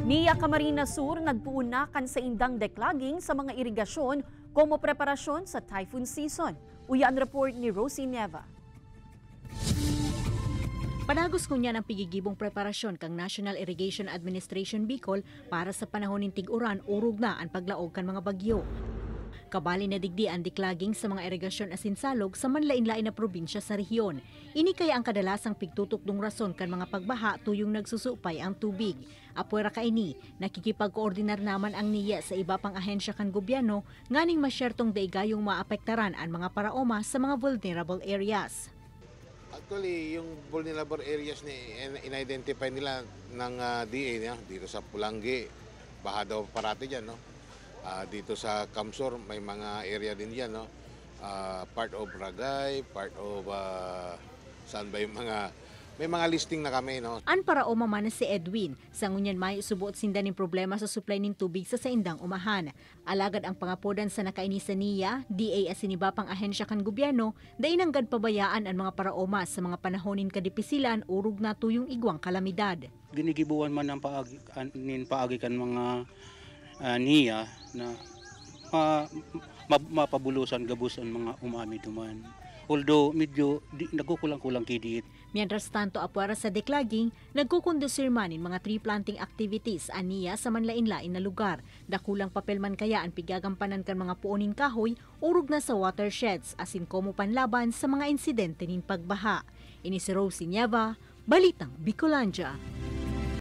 Nia Camarines Sur nagpuunakan sa indang declogging sa mga irigasyon como preparasyon sa typhoon season. Uyan report ni Rosie Nieva. Panagos ko niya ng pigigibong preparasyon kang National Irrigation Administration Bicol para sa panahon ng tig-uran urog na ang paglaog kan mga bagyo. Kabali na digdi ang declogging sa mga irigasyon asinsalog sa manlain-lain na probinsya sa rehiyon. Ini kaya ang kadalasang pigtutok ng rason kan mga pagbaha tuyong nagsusupay ang tubig. Apuera kaini, nakikipag-koordinar naman ang NIA sa iba pang ahensya kan gobyerno nganing masyertong daigayong maapektaran ang mga paraoma sa mga vulnerable areas. Actually, yung vulnerable areas ni in-identify nila ng DA dito sa Pulangi, baha daw parati dyan, no? Dito sa Kamsor, may mga area din yan, no? Part of Ragay, part of saan ba yung may mga listing na kami, no? An paraoma man si Edwin, sa ngunyan may subuot sinda ng problema sa supply ng tubig sa saindang umahan. Alagad ang pangapodan sa nakaini sa NIA, DA as siniba pang ahensya kan gobyerno, dainanggad pabayaan ang mga paraoma sa mga panahonin kadipisilan urog na tuyong igwang kalamidad. Ginigibuan man ng paagi kan mga NIA na mapabulusan gabusan mga umami duman. Although medyo nagkukulang-kulang kidit. Mientras tanto apuara sa declogging, nagkukondusir man in mga tree planting activities aniya sa manlain-lain na lugar. Dakulang papel man kaya ang pigagampanan kan mga puoning kahoy, urog na sa watersheds asin komo panlaban sa mga insidente nin pagbaha. Ini si Rosie Nieva, Balitang Bicolandia.